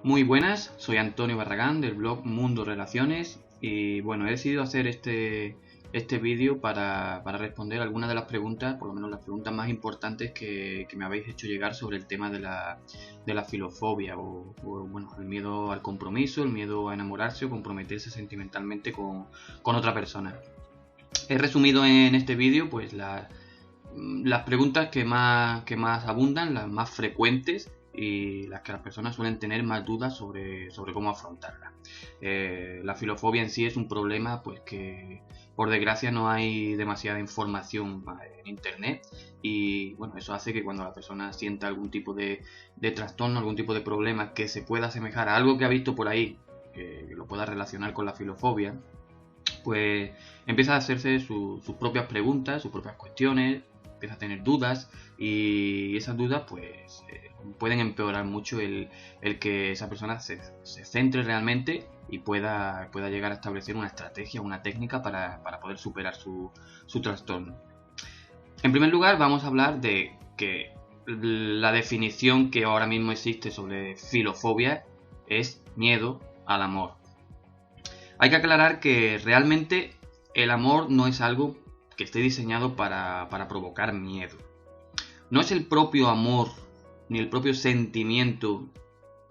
Muy buenas, soy Antonio Barragán del blog Mundo Relaciones y bueno, he decidido hacer este vídeo para responder algunas de las preguntas, por lo menos las preguntas más importantes que me habéis hecho llegar sobre el tema de la filofobia o bueno, el miedo al compromiso, el miedo a enamorarse o comprometerse sentimentalmente con otra persona. He resumido en este vídeo pues las preguntas que más abundan, las más frecuentes y las que las personas suelen tener más dudas sobre cómo afrontarla. La filofobia en sí es un problema pues que por desgracia no hay demasiada información en internet y bueno, eso hace que cuando la persona sienta algún tipo de trastorno, algún tipo de problema que se pueda asemejar a algo que ha visto por ahí, que lo pueda relacionar con la filofobia, pues empieza a hacerse sus propias preguntas, sus propias cuestiones, empieza a tener dudas y esas dudas pues pueden empeorar mucho el que esa persona se centre realmente y pueda llegar a establecer una estrategia, una técnica para poder superar su trastorno. En primer lugar vamos a hablar de que la definición que ahora mismo existe sobre filofobia es miedo al amor. Hay que aclarar que realmente el amor no es algo que esté diseñado para provocar miedo. No es el propio amor, ni el propio sentimiento,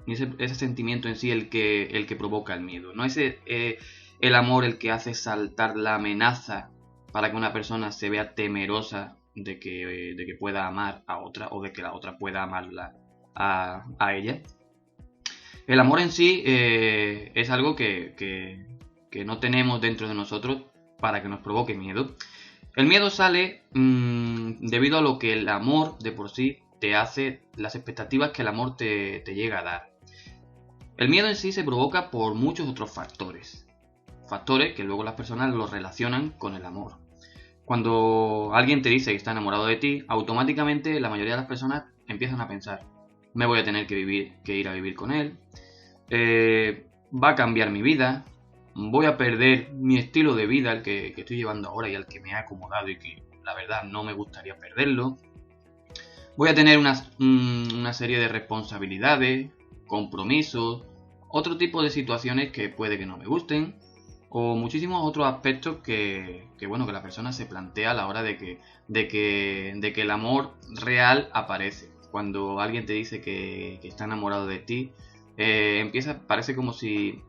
ni ese sentimiento en sí el que provoca el miedo. No es el amor el que hace saltar la amenaza para que una persona se vea temerosa de que pueda amar a otra o de que la otra pueda amarla a ella. El amor en sí es algo que no tenemos dentro de nosotros para que nos provoque miedo. El miedo sale debido a lo que el amor de por sí te hace, las expectativas que el amor te llega a dar. El miedo en sí se provoca por muchos otros factores. Factores que luego las personas lo relacionan con el amor. Cuando alguien te dice que está enamorado de ti, automáticamente la mayoría de las personas empiezan a pensar: me voy a tener que ir a vivir con él, va a cambiar mi vida, voy a perder mi estilo de vida, el que estoy llevando ahora y al que me he acomodado y que la verdad no me gustaría perderlo. Voy a tener una serie de responsabilidades, compromisos, otro tipo de situaciones que puede que no me gusten, o muchísimos otros aspectos que la persona se plantea a la hora de que el amor real aparece. Cuando alguien te dice que está enamorado de ti, parece como si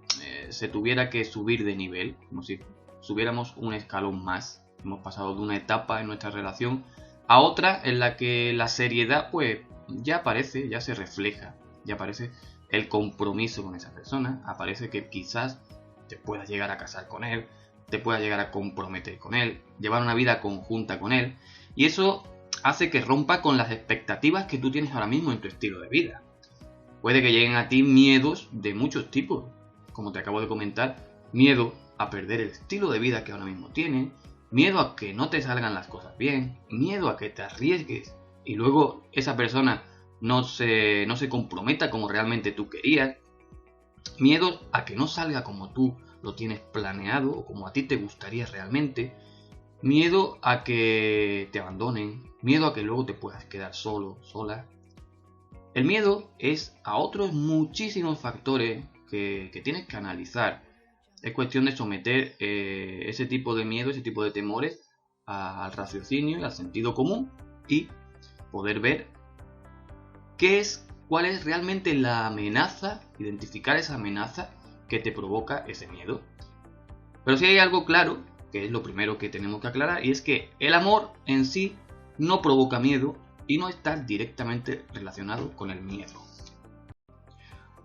se tuviera que subir de nivel, como si subiéramos un escalón más. Hemos pasado de una etapa en nuestra relación a otra en la que la seriedad pues ya aparece, ya se refleja, ya aparece el compromiso con esa persona, aparece que quizás te puedas llegar a casar con él, te puedas llegar a comprometer con él, llevar una vida conjunta con él, y eso hace que rompa con las expectativas que tú tienes ahora mismo en tu estilo de vida. Puede que lleguen a ti miedos de muchos tipos, como te acabo de comentar, miedo a perder el estilo de vida que ahora mismo tienes, miedo a que no te salgan las cosas bien, miedo a que te arriesgues y luego esa persona no se comprometa como realmente tú querías, miedo a que no salga como tú lo tienes planeado o como a ti te gustaría realmente, miedo a que te abandonen, miedo a que luego te puedas quedar solo, sola. El miedo es a otros muchísimos factores que tienes que analizar. Es cuestión de someter ese tipo de miedo, ese tipo de temores al raciocinio y al sentido común y poder ver cuál es realmente la amenaza, identificar esa amenaza que te provoca ese miedo. Pero si hay algo claro, que es lo primero que tenemos que aclarar, y es que el amor en sí no provoca miedo y no está directamente relacionado con el miedo.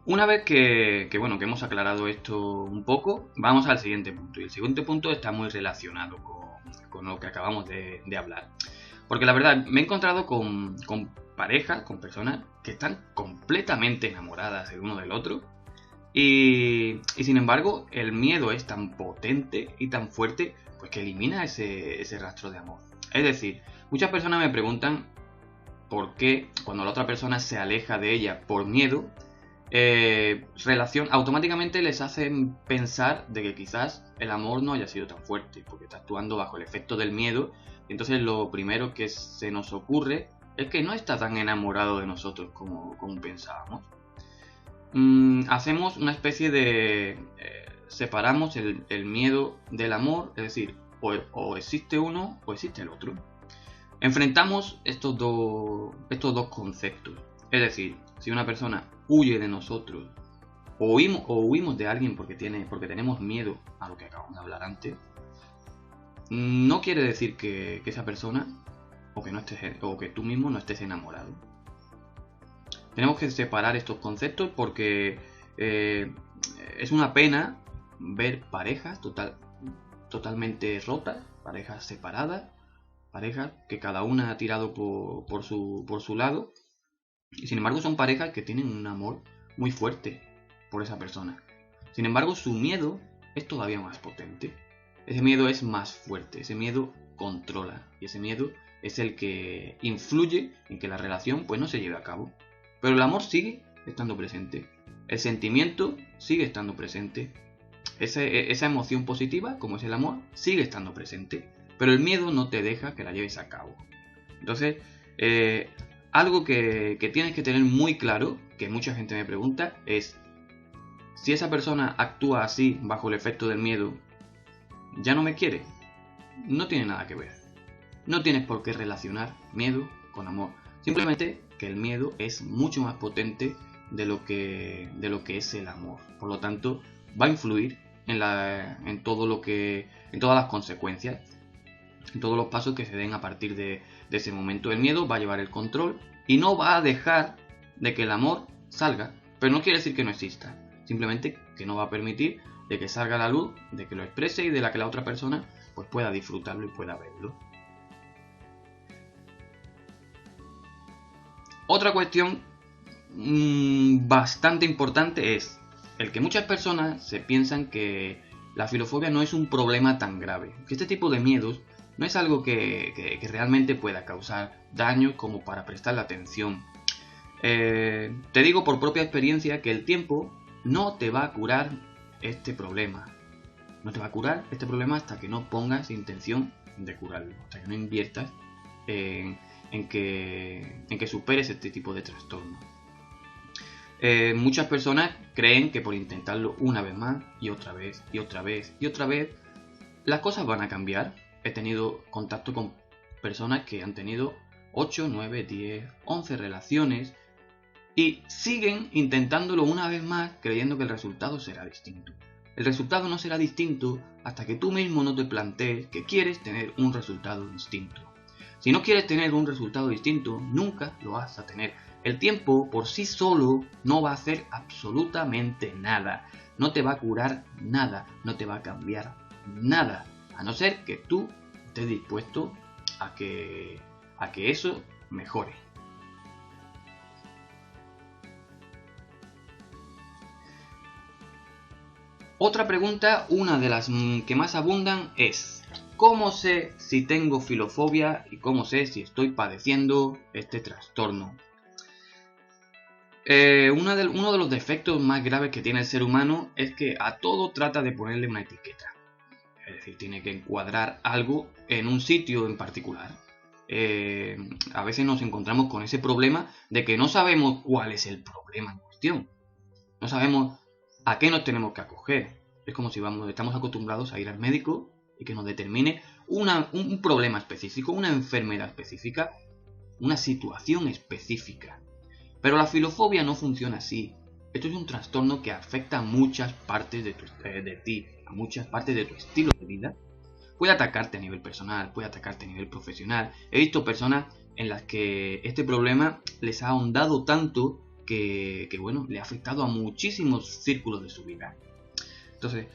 Una vez que hemos aclarado esto un poco, vamos al siguiente punto. Y el siguiente punto está muy relacionado con lo que acabamos de hablar. Porque la verdad, me he encontrado con parejas, con personas que están completamente enamoradas el uno del otro. Y sin embargo, el miedo es tan potente y tan fuerte, pues que elimina ese rastro de amor. Es decir, muchas personas me preguntan por qué cuando la otra persona se aleja de ella por miedo, automáticamente les hacen pensar de que quizás el amor no haya sido tan fuerte, porque está actuando bajo el efecto del miedo, y entonces lo primero que se nos ocurre es que no está tan enamorado de nosotros como pensábamos. hacemos una especie de... separamos el miedo del amor, es decir, o existe uno o existe el otro. Enfrentamos estos dos conceptos. Es decir, si una persona huye de nosotros o huimos de alguien porque tenemos miedo a lo que acabamos de hablar antes, no quiere decir que esa persona o que tú mismo no estés enamorado. Tenemos que separar estos conceptos porque es una pena ver parejas totalmente rotas, parejas separadas, parejas que cada una ha tirado por su lado, y sin embargo son parejas que tienen un amor muy fuerte por esa persona. Sin embargo, su miedo es todavía más potente. Ese miedo es más fuerte, ese miedo controla, y ese miedo es el que influye en que la relación pues no se lleve a cabo. Pero el amor sigue estando presente, el sentimiento sigue estando presente, esa emoción positiva, como es el amor, sigue estando presente, pero el miedo no te deja que la lleves a cabo. Entonces, algo que tienes que tener muy claro, que mucha gente me pregunta, es si esa persona actúa así bajo el efecto del miedo, ¿ya no me quiere? No tiene nada que ver. No tienes por qué relacionar miedo con amor. Simplemente que el miedo es mucho más potente de lo que es el amor. Por lo tanto, va a influir en todas las consecuencias, en todos los pasos que se den a partir de ese momento. El miedo va a llevar el control y no va a dejar de que el amor salga, pero no quiere decir que no exista. Simplemente que no va a permitir de que salga a la luz, de que lo exprese y de la que la otra persona pues pueda disfrutarlo y pueda verlo. Otra cuestión bastante importante es el que muchas personas se piensan que la filofobia no es un problema tan grave, que este tipo de miedos no es algo que realmente pueda causar daño como para prestarle atención. Te digo por propia experiencia que el tiempo no te va a curar este problema. No te va a curar este problema hasta que no pongas intención de curarlo, hasta que no inviertas en que superes este tipo de trastorno. Muchas personas creen que por intentarlo una vez más y otra vez y otra vez y otra vez, las cosas van a cambiar. He tenido contacto con personas que han tenido 8, 9, 10, 11 relaciones y siguen intentándolo una vez más creyendo que el resultado será distinto. El resultado no será distinto hasta que tú mismo no te plantees que quieres tener un resultado distinto. Si no quieres tener un resultado distinto, nunca lo vas a tener. El tiempo por sí solo no va a hacer absolutamente nada. No te va a curar nada, no te va a cambiar nada. A no ser que tú estés dispuesto a que eso mejore. Otra pregunta, una de las que más abundan, es ¿cómo sé si tengo filofobia y cómo sé si estoy padeciendo este trastorno? Uno de los defectos más graves que tiene el ser humano es que a todo trata de ponerle una etiqueta. Es decir, tiene que encuadrar algo en un sitio en particular. A veces nos encontramos con ese problema de que no sabemos cuál es el problema en cuestión. No sabemos a qué nos tenemos que acoger. Es como si estamos acostumbrados a ir al médico y que nos determine un problema específico, una enfermedad específica, una situación específica. Pero la filofobia no funciona así. Esto es un trastorno que afecta a muchas partes de ti, a muchas partes de tu estilo de vida. Puede atacarte a nivel personal, puede atacarte a nivel profesional. He visto personas en las que este problema les ha ahondado tanto que bueno, le ha afectado a muchísimos círculos de su vida. Entonces,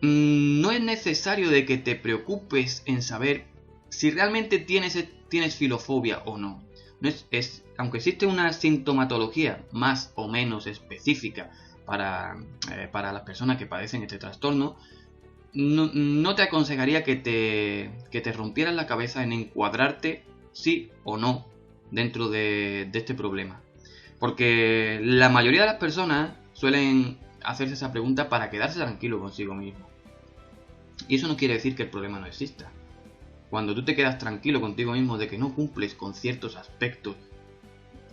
no es necesario de que te preocupes en saber si realmente tienes filofobia o no. Aunque existe una sintomatología más o menos específica para las personas que padecen este trastorno, no te aconsejaría que te rompieras la cabeza en encuadrarte sí o no dentro de este problema. Porque la mayoría de las personas suelen hacerse esa pregunta para quedarse tranquilo consigo mismo. Y eso no quiere decir que el problema no exista. Cuando tú te quedas tranquilo contigo mismo de que no cumples con ciertos aspectos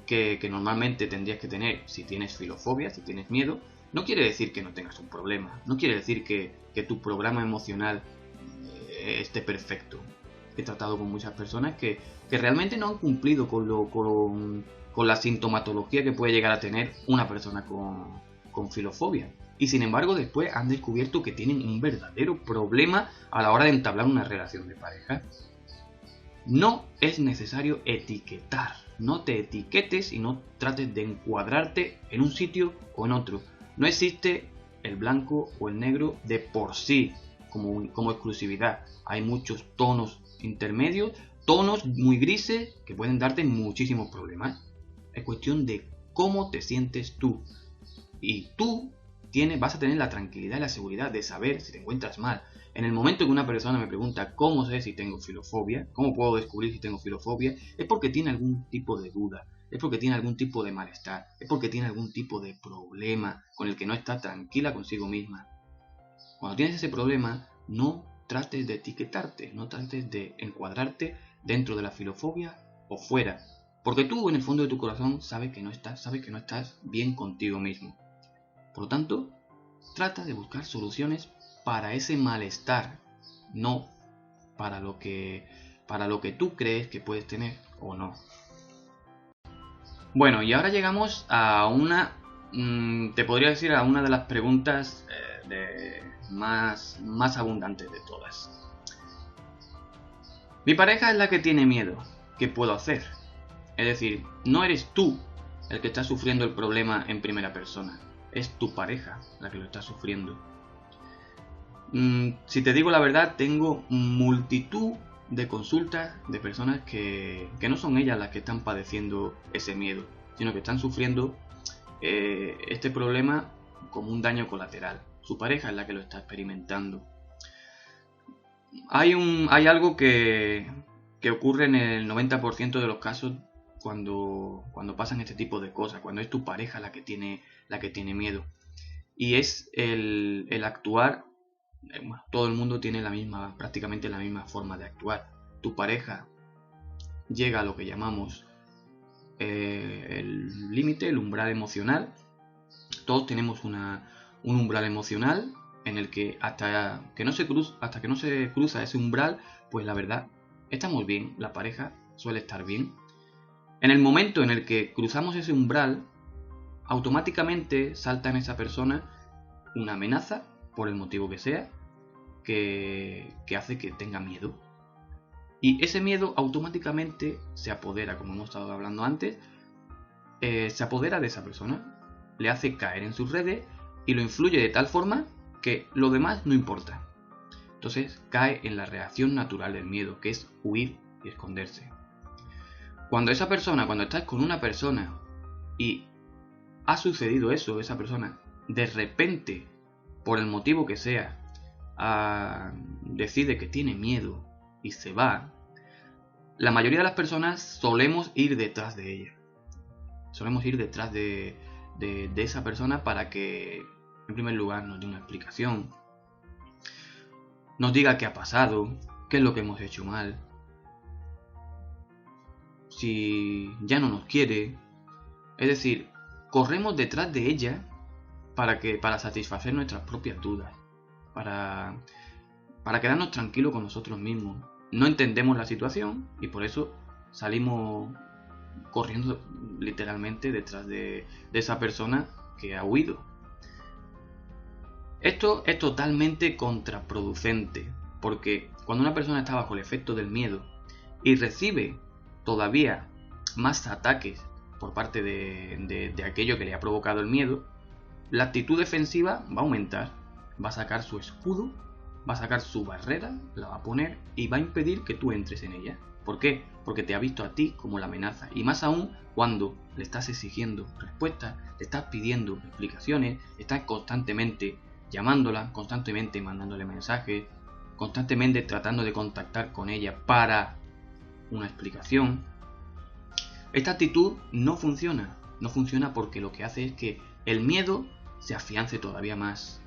que normalmente tendrías que tener si tienes filofobia, si tienes miedo, no quiere decir que no tengas un problema, no quiere decir que tu programa emocional esté perfecto. He tratado con muchas personas que realmente no han cumplido con la sintomatología que puede llegar a tener una persona con filofobia. Y sin embargo después han descubierto que tienen un verdadero problema a la hora de entablar una relación de pareja. No es necesario etiquetar, no te etiquetes y no trates de encuadrarte en un sitio o en otro. No existe el blanco o el negro de por sí como exclusividad. Hay muchos tonos intermedios, tonos muy grises que pueden darte muchísimos problemas. Es cuestión de cómo te sientes tú. Y tú vas a tener la tranquilidad y la seguridad de saber si te encuentras mal. En el momento que una persona me pregunta cómo sé si tengo filofobia, cómo puedo descubrir si tengo filofobia, es porque tiene algún tipo de duda, es porque tiene algún tipo de malestar, es porque tiene algún tipo de problema con el que no está tranquila consigo misma. Cuando tienes ese problema, no trates de etiquetarte, no trates de encuadrarte dentro de la filofobia o fuera, porque tú en el fondo de tu corazón sabes que no estás bien contigo mismo. Por lo tanto, trata de buscar soluciones para ese malestar, no para lo que tú crees que puedes tener o no. Bueno, y ahora llegamos a te podría decir, a una de las preguntas más abundantes de todas. Mi pareja es la que tiene miedo. ¿Qué puedo hacer? Es decir, no eres tú el que está sufriendo el problema en primera persona. Es tu pareja la que lo está sufriendo. Si te digo la verdad, tengo multitud de consultas de personas que no son ellas las que están padeciendo ese miedo, sino que están sufriendo este problema como un daño colateral. Su pareja es la que lo está experimentando. Hay algo que ocurre en el 90% de los casos cuando pasan este tipo de cosas, cuando es tu pareja la que tiene miedo. Y es el actuar. Todo el mundo tiene prácticamente la misma forma de actuar. Tu pareja llega a lo que llamamos el límite, el umbral emocional. Todos tenemos un umbral emocional en el que hasta que no se cruza ese umbral, pues la verdad, estamos bien, la pareja suele estar bien. En el momento en el que cruzamos ese umbral, automáticamente salta en esa persona una amenaza, por el motivo que sea, que hace que tenga miedo. Y ese miedo automáticamente se apodera, como hemos estado hablando antes, se apodera de esa persona, le hace caer en sus redes y lo influye de tal forma que lo demás no importa. Entonces cae en la reacción natural del miedo, que es huir y esconderse. Cuando estás con una persona y ha sucedido eso, esa persona de repente, por el motivo que sea, decide que tiene miedo y se va, la mayoría de las personas solemos ir detrás de ella. Solemos ir detrás de esa persona para que, en primer lugar, nos dé una explicación, nos diga qué ha pasado, qué es lo que hemos hecho mal, si ya no nos quiere. Es decir, corremos detrás de ella para satisfacer nuestras propias dudas, para quedarnos tranquilos con nosotros mismos. No entendemos la situación y por eso salimos corriendo literalmente detrás de esa persona que ha huido. Esto es totalmente contraproducente, porque cuando una persona está bajo el efecto del miedo y recibe todavía más ataques por parte de aquello que le ha provocado el miedo, la actitud defensiva va a aumentar, va a sacar su escudo, va a sacar su barrera, la va a poner y va a impedir que tú entres en ella. ¿Por qué? Porque te ha visto a ti como la amenaza. Y más aún cuando le estás exigiendo respuestas, le estás pidiendo explicaciones, estás constantemente llamándola, constantemente mandándole mensajes, constantemente tratando de contactar con ella para una explicación. Esta actitud no funciona. No funciona porque lo que hace es que el miedo se afiance todavía más.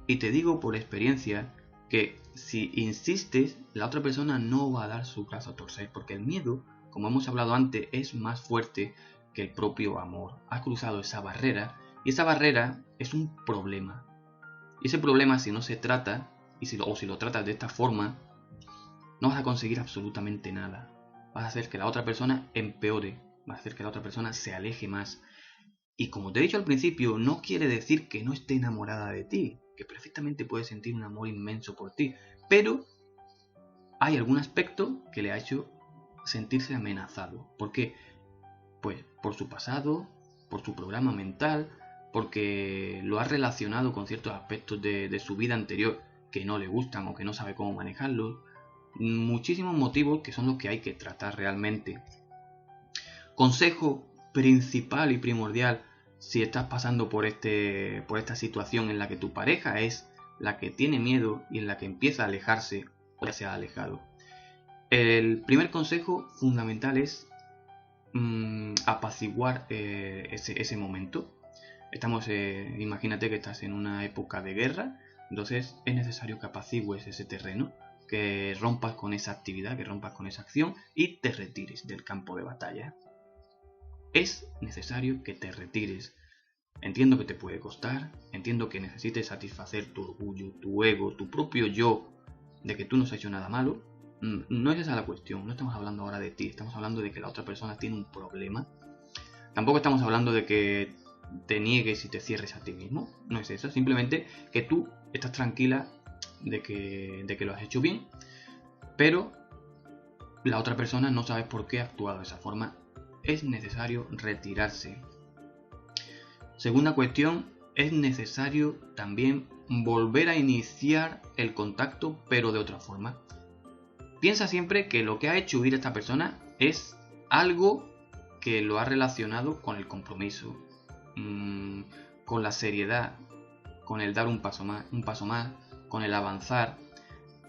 Y te digo por experiencia que si insistes, la otra persona no va a dar su brazo a torcer, porque el miedo, como hemos hablado antes, es más fuerte que el propio amor. Has cruzado esa barrera y esa barrera es un problema. Y ese problema, si no se trata, o si lo tratas de esta forma, no vas a conseguir absolutamente nada. Vas a hacer que la otra persona empeore, vas a hacer que la otra persona se aleje más. Y como te he dicho al principio, no quiere decir que no esté enamorada de ti, que perfectamente puede sentir un amor inmenso por ti, pero hay algún aspecto que le ha hecho sentirse amenazado. ¿Por qué? Pues por su pasado, por su programa mental, porque lo ha relacionado con ciertos aspectos de su vida anterior que no le gustan o que no sabe cómo manejarlos. Muchísimos motivos que son los que hay que tratar realmente. Consejo principal y primordial si estás pasando por esta situación en la que tu pareja es la que tiene miedo y en la que empieza a alejarse o ya se ha alejado. El primer consejo fundamental es apaciguar ese momento. Imagínate que estás en una época de guerra, entonces es necesario que apacigues ese terreno, que rompas con esa actividad, que rompas con esa acción y te retires del campo de batalla. Es necesario que te retires. Entiendo que te puede costar, entiendo que necesites satisfacer tu orgullo, tu ego, tu propio yo, de que tú no has hecho nada malo. No es esa la cuestión, no estamos hablando ahora de ti, estamos hablando de que la otra persona tiene un problema. Tampoco estamos hablando de que te niegues y te cierres a ti mismo, no es eso, simplemente que tú estás tranquila de que lo has hecho bien, pero la otra persona no sabe por qué ha actuado de esa forma. Es necesario retirarse. Segunda cuestión, es necesario también volver a iniciar el contacto, pero de otra forma. Piensa siempre que lo que ha hecho huir a esta persona es algo que lo ha relacionado con el compromiso, con la seriedad, con el dar un paso más, con el avanzar,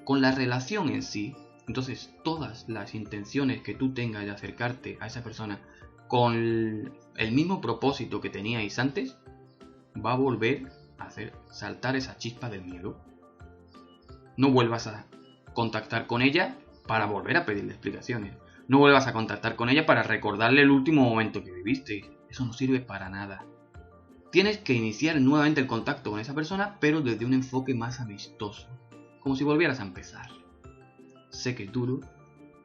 con la relación en sí. Entonces, todas las intenciones que tú tengas de acercarte a esa persona con el mismo propósito que teníais antes, va a volver a hacer saltar esa chispa del miedo. No vuelvas a contactar con ella para volver a pedirle explicaciones. No vuelvas a contactar con ella para recordarle el último momento que vivisteis. Eso no sirve para nada. Tienes que iniciar nuevamente el contacto con esa persona, pero desde un enfoque más amistoso. Como si volvieras a empezar. Sé que es duro,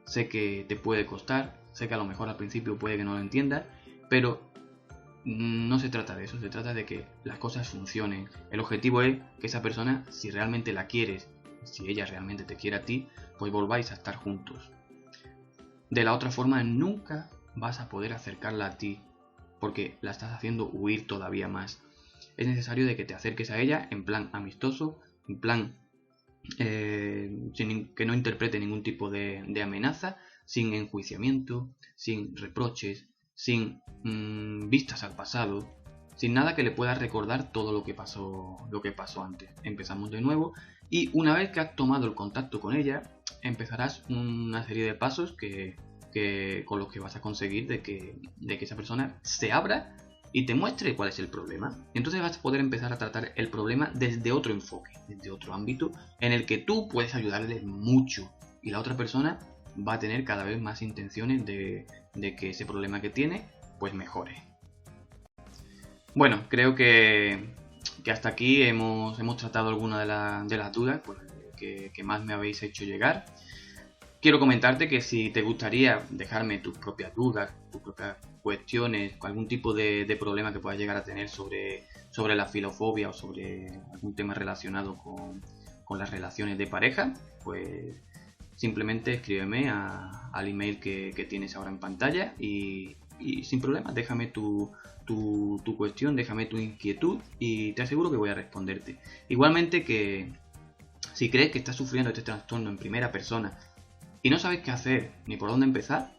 sé que te puede costar, sé que a lo mejor al principio puede que no lo entiendas, pero no se trata de eso, se trata de que las cosas funcionen. El objetivo es que esa persona, si realmente la quieres, si ella realmente te quiere a ti, pues volváis a estar juntos. De la otra forma nunca vas a poder acercarla a ti, porque la estás haciendo huir todavía más. Es necesario de que te acerques a ella en plan amistoso, en plan sin que no interprete ningún tipo de amenaza, sin enjuiciamiento, sin reproches, sin vistas al pasado, sin nada que le pueda recordar todo lo que pasó antes. Empezamos de nuevo y una vez que has tomado el contacto con ella, empezarás una serie de pasos con los que vas a conseguir de que esa persona se abra y te muestre cuál es el problema. Entonces vas a poder empezar a tratar el problema desde otro enfoque, desde otro ámbito, en el que tú puedes ayudarle mucho y la otra persona va a tener cada vez más intenciones de que ese problema que tiene pues mejore. Bueno, creo que hasta aquí hemos tratado algunas de las dudas pues, que más me habéis hecho llegar. Quiero comentarte que si te gustaría dejarme tus propias dudas, tus propias cuestiones, algún tipo de problema que puedas llegar a tener sobre la filofobia o sobre algún tema relacionado con las relaciones de pareja, pues simplemente escríbeme al email que tienes ahora en pantalla y sin problema déjame tu cuestión, déjame tu inquietud y te aseguro que voy a responderte. Igualmente que si crees que estás sufriendo este trastorno en primera persona y no sabes qué hacer ni por dónde empezar,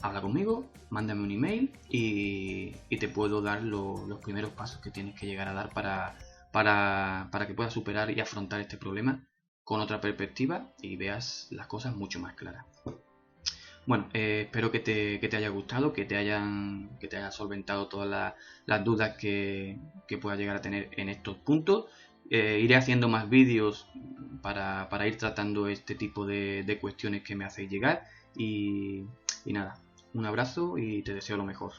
habla conmigo, mándame un email y te puedo dar los primeros pasos que tienes que llegar a dar para que puedas superar y afrontar este problema con otra perspectiva y veas las cosas mucho más claras. Bueno, espero que te haya gustado, que te haya solventado todas las dudas que puedas llegar a tener en estos puntos. Iré haciendo más vídeos para ir tratando este tipo de cuestiones que me hacéis llegar y nada, un abrazo y te deseo lo mejor.